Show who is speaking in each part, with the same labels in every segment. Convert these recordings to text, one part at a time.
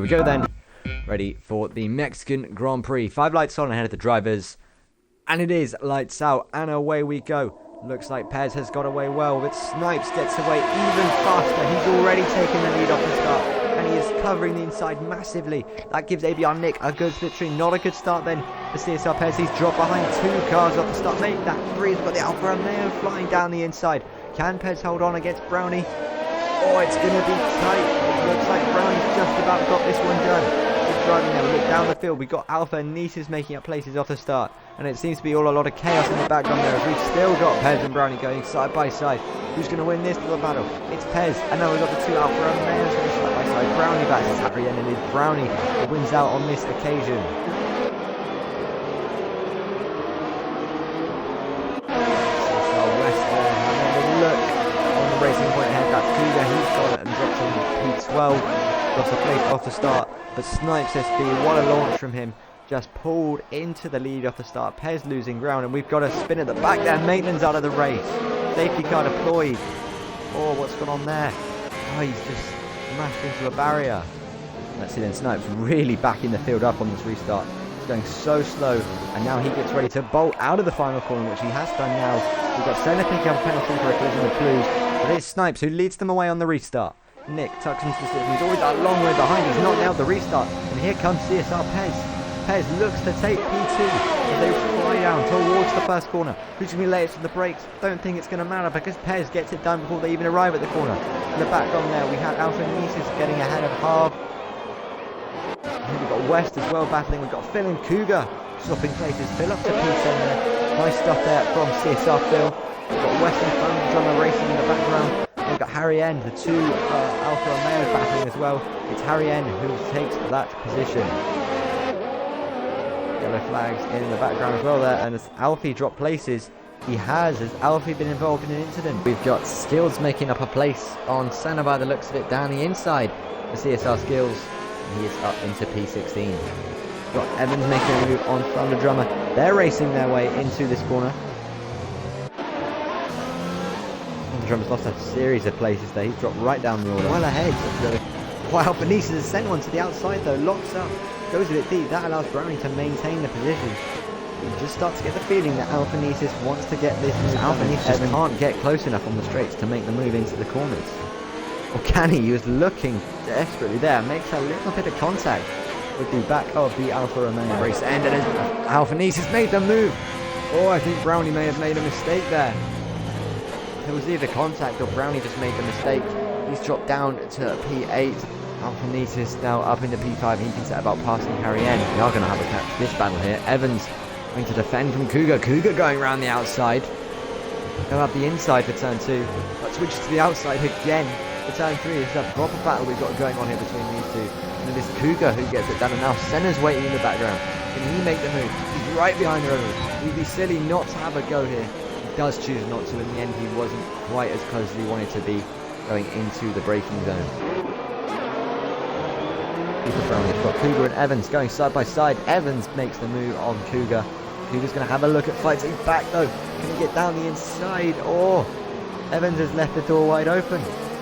Speaker 1: we go then. Ready for the Mexican Grand Prix. 5 lights on ahead of the drivers. And it is lights out, and away we go. Looks like Perez has got away well, but Snipes gets away even faster. He's already taken the lead off the start, and he is covering the inside massively. That gives ABR Nick a good victory. Not a good start then for CSR Perez. He's dropped behind 2 cars off the start. Make that 3. He's got the Alfa Romeo flying down the inside. Can Perez hold on against Brownie? Oh, it's going to be tight. It looks like Brownie's just about got this one done. He's driving now. We look down the field. We've got Alfa and Nises making up places off the start. And it seems to be a lot of chaos in the background there, as we've still got Perez and Brownie going side by side. Who's going to win this little battle? It's Perez, and now we've got the 2 Alfa Romeos going side by side. Brownie versus Harry, and it is Brownie that wins out on this occasion. West there, having a look on the racing point ahead. That's Cougar. He's gone and dropped in P12. Lost a place off the start, but Snipes SB, what a launch from him. Just pulled into the lead off the start. Perez losing ground, and we've got a spin at the back there. Maitland's out of the race. Safety car deployed. Oh, what's gone on there? Oh, he's just smashed into a barrier. Let's see then, Snipes really backing the field up on this restart. He's going so slow, and now he gets ready to bolt out of the final corner, which he has done now. We've got Senna picking up a penalty for a collision with Blues, but it's Snipes who leads them away on the restart. Nick tucks into the system. He's always that long way behind. He's not nailed the restart, and here comes CSR Perez. Perez looks to take P2 as they fly down towards the first corner. Who's going to be latest on the brakes? Don't think it's going to matter because Perez gets it done before they even arrive at the corner. In the background there, we had Alfa Nises getting ahead of Harv. We've got West as well battling. We've got Phil and Cougar swapping places. Phil up to P10 there. Nice stuff there from CSR Phil. We've got West and Thunder Drummer racing in the background. We've got Harry N, the 2 Alfa Romeos battling as well. It's Harry N who takes that position. Yellow flags in the background as well there, and as Alfie dropped places, has Alfie been involved in an incident? We've got Skills making up a place on Senna by the looks of it down the inside. The CSR Skills, he is up into P16. We've got Evans making a move on Thunder Drummer. They're racing their way into this corner. Thunder Drummer's lost a series of places there. He's dropped right down the order. Well ahead. Wow, Benicio has sent one to the outside though, locks up. Goes a bit deep. That allows Brownie to maintain the position. You just start to get the feeling that Alfa Nises wants to get this move. Alfa Nises can't get close enough on the straights to make the move into the corners. Or can he? He was looking desperately there. Makes a little bit of contact with the back of the Alfa Romeo. Race ended as Alfa Nises made the move. Oh, I think Brownie may have made a mistake there. It was either contact or Brownie just made the mistake. He's dropped down to P8. Alfa Nises now up into P5. He can set about passing Harry N. We are going to have a catch this battle here. Evans going to defend from Cougar. Cougar going around the outside. Go up the inside for turn 2. But switches to the outside again for turn 3. It's a proper battle we've got going on here between these two. And it is Cougar who gets it done. And now Senna's waiting in the background. Can he make the move? He's right behind the road. He'd be silly not to have a go here. He does choose not to. In the end, he wasn't quite as close as he wanted to be going into the braking zone. We've got Cougar and Evans going side by side. Evans makes the move on Cougar. Cougar's going to have a look at fighting back though. Can he get down the inside? Oh, Evans has left the door wide open.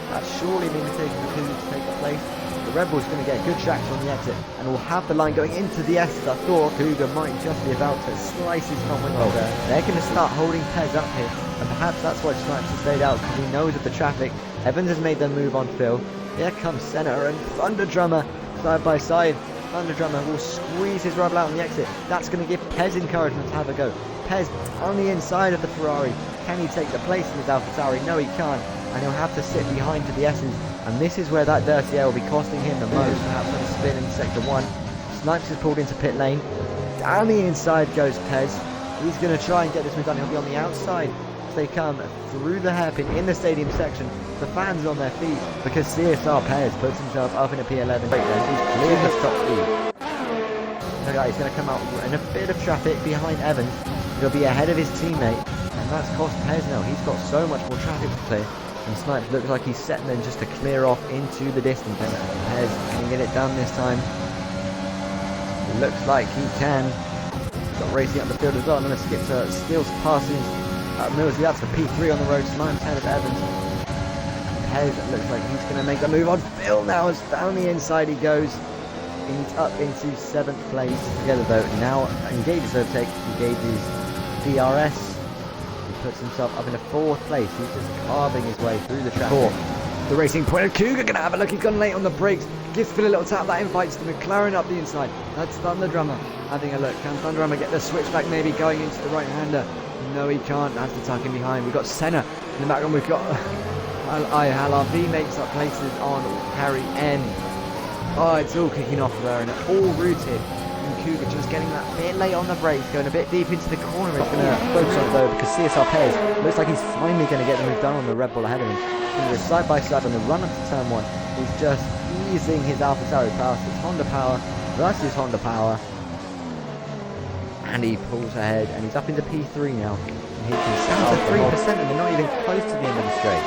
Speaker 1: That's surely been taken for Cougar to take the place. The Red Bull's going to get good traction on the exit, and we'll have the line going into the S. I thought Cougar might just be about to slice his front window there. They're going to start holding Perez up here, and perhaps that's why Snipes has stayed out, because he knows of the traffic. Evans has made the move on Phil. Here comes Senna and Thunder Drummer. Side by side, Thunder Drummer will squeeze his rubber out on the exit. That's going to give Perez encouragement to have a go. Perez on the inside of the Ferrari. Can he take the place in his AlphaTauri? No, he can't. And he'll have to sit behind to the S's. And this is where that dirty air will be costing him the most. Perhaps on a spin in sector 1. Snipes is pulled into pit lane. Down the inside goes Perez. He's going to try and get this move done. He'll be on the outside. They come through the hairpin in the stadium section. The fans on their feet because CSR Perez puts himself up in a P11. He's cleared his top speed. So guys, he's going to come out in a bit of traffic behind Evans. He'll be ahead of his teammate, and that's cost Perez now. He's got so much more traffic to clear. And Snipes looks like he's setting then just to clear off into the distance. And Perez can get it done this time. Looks like he can. Got racing up the field as well. I'm going to skip to Steele's passes. Millsy, that's for P3 on the road. Snipes ahead of Evans. Perez looks like he's going to make the move on Phil now as down the inside he goes. He's up into 7th place. Together though, now engages overtake, engages DRS. He puts himself up into 4th place. He's just carving his way through the traffic. The Racing Point of Cougar gonna have a look. He's gone late on the brakes. Gives Phil a little tap. That invites the McLaren up the inside. That's Thunder Drummer having a look. Can Thunder Drummer get the switchback maybe going into the right-hander? No, he can't. Has to tuck in behind. We've got Senna in the background. We've got LRV makes up places on Harry N. Oh, it's all kicking off there and all rooted. And Cougar just getting that bit late on the brakes, going a bit deep into the corner. It's going to focus on it though because CSR Perez looks like he's finally going to get the move done on the Red Bull ahead of him. Going to go side by side on the run up to turn 1. He's just easing his AlphaTauri past his Honda Power versus Honda Power. And he pulls ahead and he's up into P3 now. And he can stand to 3% and they're not even close to the end of the straight.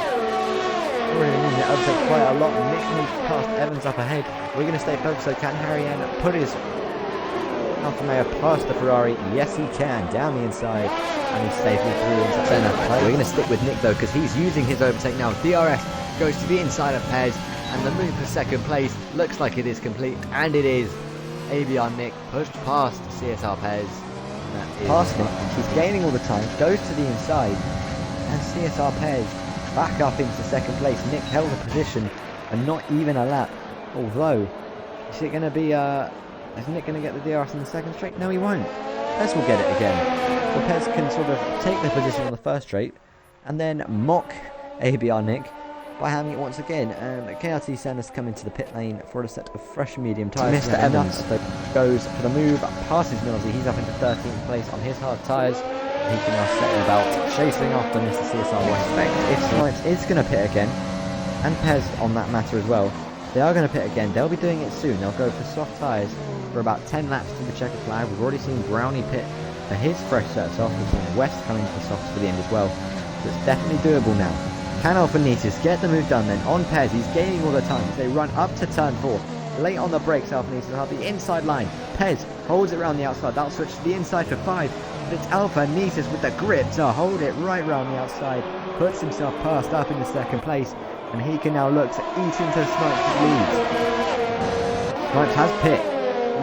Speaker 1: Already moving it upset quite a lot. Nick moves past Evans up ahead. We're going to stay focused, so can Harry N put his Alfa Romeo past the Ferrari? Yes, he can. Down the inside. And he's safely through into Senna. We're going to stick with Nick though, because he's using his overtake now. DRS goes to the inside of Perez. And the move for 2nd place looks like it is complete. And it is. ABR Nick pushed past CSR Perez. Past him. He's gaining all the time. Goes to the inside. And CSR Perez back up into 2nd place. Nick held a position and not even a lap. Although, is it going to be, is Nick going to get the DRS in the 2nd straight? No, he won't. Perez will get it again. So Perez can sort of take the position on the 1st straight and then mock ABR Nick by having it once again. And KRT Sanders come into the pit lane for a set of fresh medium tyres. Mr. Evans goes for the move, passes Millsy. He's up into 13th place on his hard tyres. He can now set about chasing after Mr. CSR West. If Snipes is going to pit again, and Pez on that matter as well, they are going to pit again. They'll be doing it soon. They'll go for soft tyres for about 10 laps to the checkered flag. We've already seen Brownie pit for his fresh sets off. We've seen West coming for softs for the end as well. So it's definitely doable now. Can Alphanitis get the move done then on Pez? He's gaining all the time as they run up to turn 4. Late on the brakes, Alphanitis will have the inside line. Pez holds it around the outside. That'll switch to the inside for 5. But it's Alphanitis with the grip to hold it right round the outside. Puts himself past up into 2nd place. And he can now look to eat into Snipes' lead. Snipes has pit.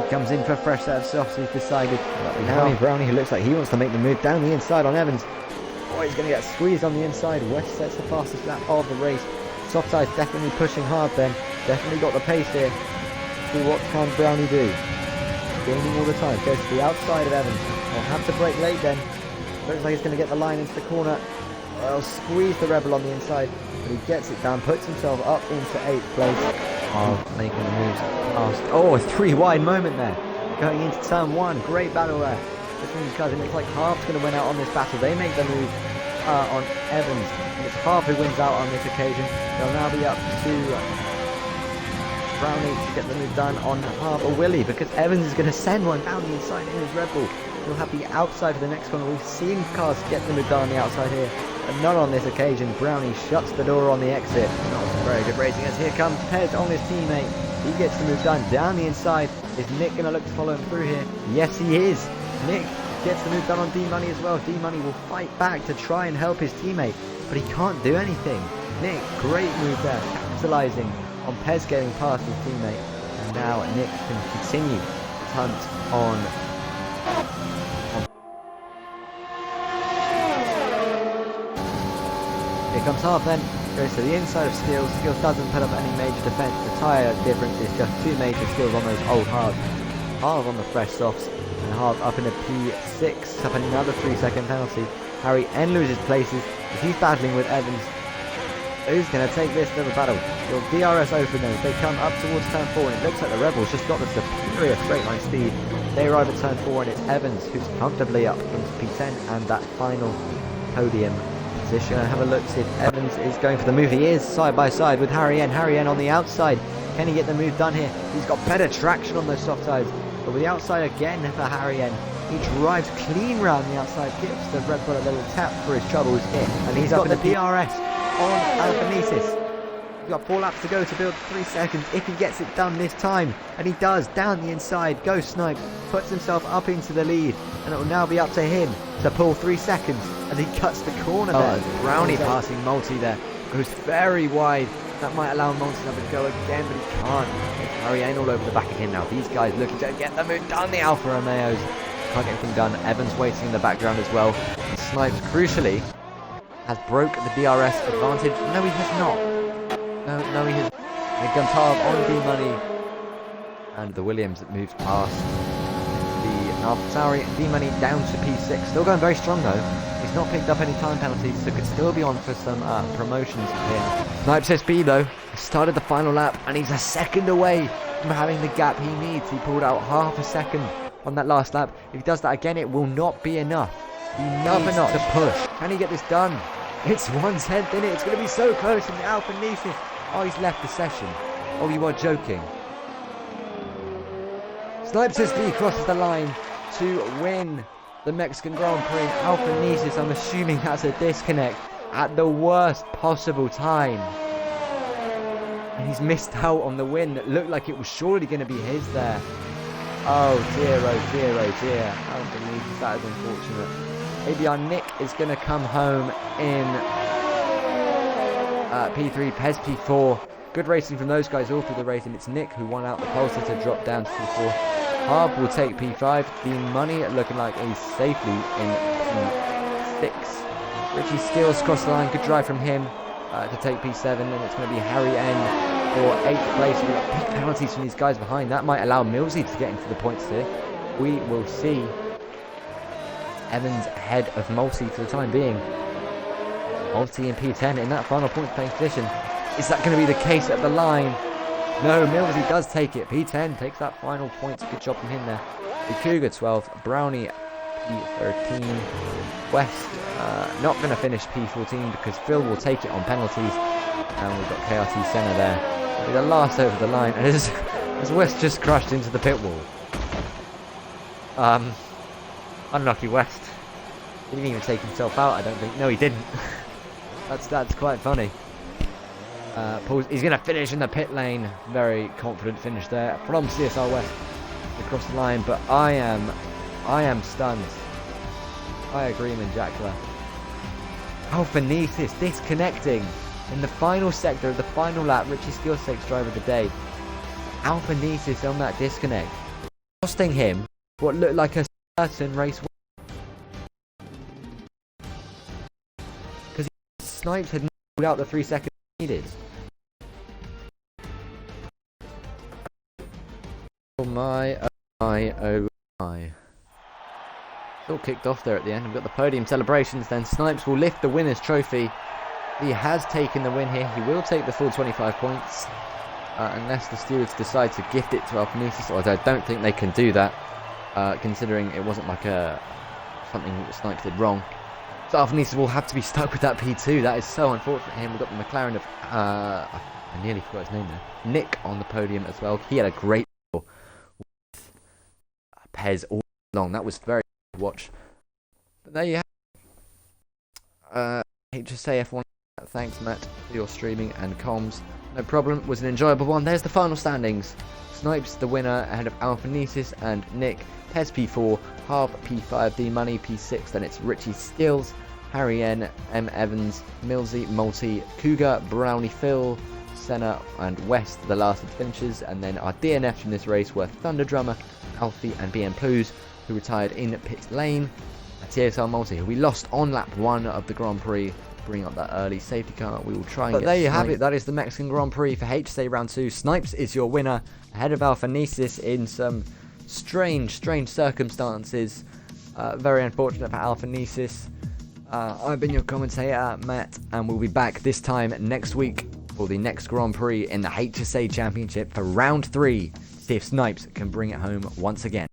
Speaker 1: He comes in for a fresh set of softs. He's decided. Now Brownie, who looks like he wants to make the move down the inside on Evans. Oh, he's going to get squeezed on the inside. West sets the fastest lap of the race. Soft side's definitely pushing hard then. Definitely got the pace here. See what can Brownie do. Gaining all the time. Goes to the outside of Evans. I'll have to brake late then. Looks like he's going to get the line into the corner. I'll squeeze the Rebel on the inside. But he gets it down. Puts himself up into 8th place. Oh, making the moves past. Oh, a 3 wide moment there. Going into turn 1. Great battle there. This one's cousin. It's like Harp's going to win out on this battle. They make the move on Evans. It's Harp who wins out on this occasion. They'll now be up to Brownie to get the move done on Harp or Willie, because Evans is going to send one down the inside in his Red Bull. He'll have the outside for the next corner. We've seen cars get the move done on the outside here, but not on this occasion. Brownie shuts the door on the exit. Not very good racing as here comes Pez on his teammate. He gets the move done down the inside. Is Nick going to look to follow him through here? Yes, he is. Nick gets the move done on D-Money as well. D-Money will fight back to try and help his teammate, but he can't do anything. Nick, great move there, capitalising on Pez getting past his teammate. And now Nick can continue his hunt on. Here comes Harp then. Goes to the inside of Skills. Skills doesn't put up any major defence. The tyre difference is just 2 major skills on those old hards. Harp on the fresh softs. And Harp up in a P6, up another 3-second penalty. Harry N loses places as he's battling with Evans. Who's going to take this little battle? Will DRS open then as they come up towards turn 4, and it looks like the Rebels just got the superior straight line speed. They arrive at turn 4 and it's Evans who's comfortably up into P10 and that final podium position. Have a look, see if Evans is going for the move. He is side by side with Harry N. Harry N on the outside. Can he get the move done here? He's got better traction on those soft sides. But with the outside again for Harry N. He drives clean round the outside, gives the Red Bull a little tap for his troubles in. And he's up in the DRS on Alphanitis. He's got 4 laps to go to build 3 seconds if he gets it done this time. And he does, down the inside, goes Snipes, puts himself up into the lead. And it will now be up to him to pull 3 seconds as he cuts the corner there. Brownie passing Multi there. Goes very wide That might allow Monty to have a go again, but he can't. Harry Ann all over the back of him now. These guys looking to get the move done. The Alfa Romeos can't get anything done. Evans waiting in the background as well. And Snipes, crucially, has broke the DRS advantage. No, he has not. No, he has. And Guntarv on D-Money. And the Williams that moves past the AlphaTauri. D-Money down to P6. Still going very strong though. He's not picked up any time penalties, so could still be on for some promotions here. Snipes SB though, started the final lap, and he's a second away from having the gap he needs. He pulled out half a second on that last lap. If he does that again, it will not be enough. He needs to push. Can he get this done? It's 1/10 in it. It's going to be so close. And the Alfa Nisis. Oh, he's left the session. Oh, you are joking. Snipes SB crosses the line to win the Mexican Grand Prix. Alfa Nisis, I'm assuming that's a disconnect at the worst possible time. And he's missed out on the win that looked like it was surely going to be his there. Oh dear, oh dear, oh dear. Alfa Nisis, that is unfortunate. ABR Nick is going to come home in P3, Pez P4. Good racing from those guys all through the race, and it's Nick who won out the pole to drop down to P4. Harb will take P5. The money looking like he's safely in P6. Richie Steels across the line. Good drive from him to take P7. And it's going to be Harry N for 8th place. We've got pit penalties from these guys behind. That might allow Millsy to get into the points here. We will see. Evans ahead of Multi for the time being. Multi in P10 in that final point playing position. Is that going to be the case at the line? No, Millsy does take it. P10 takes that final point. Good job from him there. The Cougar 12th. Brownie P13. West not going to finish P14 because Phil will take it on penalties. And we've got KRT Senna there. It'll be the last over the line. And as West just crashed into the pit wall. Unlucky West. He didn't even take himself out, I don't think. No, he didn't. That's quite funny. He's going to finish in the pit lane. Very confident finish there from CSR West across the line. But I am stunned. I agree, Manjakla. Alfa Nisis disconnecting in the final sector of the final lap. Richie Steele takes driver of the day. Alfa Nisis on that disconnect, costing him what looked like a certain race win. Because Snipes had pulled out the 3 seconds needed. Oh my, oh my. It's all kicked off there at the end. We've got the podium celebrations. Then Snipes will lift the winner's trophy. He has taken the win here. He will take the full 25 points. Unless the stewards decide to gift it to Alfa Nisis. Although I don't think they can do that. Considering it wasn't like something that Snipes did wrong. So Alfa Nisis will have to be stuck with that P2. That is so unfortunate for him. We've got the McLaren of... I nearly forgot his name there. Nick on the podium as well. He had a great... with Pez all along. That was very good to watch. But there you have it. HSA F1. Thanks, Matt, for your streaming and comms. No problem. It was an enjoyable one. There's the final standings. Snipes the winner ahead of Alfa Nisis and Nick. Pez P4, Harp P5, D Money P6. Then it's Richie Skills, Harry N, M Evans, Millsy, Multi, Cougar, Brownie, Phil, Senna, and West, the last of the finishers. And then our DNFs from this race were Thunder Drummer, Alfie, and BM Poos, who retired in pit lane. TSR Multi, who we lost on lap 1 of the Grand Prix. Bring up that early safety car. We will try and get. But there you have it. That is the Mexican Grand Prix for HSA round 2. Snipes is your winner ahead of Alfa Nisis in some strange circumstances. Very unfortunate for Alfa Nisis. I've been your commentator, Matt, and we'll be back this time next week for the next Grand Prix in the HSA Championship for round 3. See if Snipes can bring it home once again.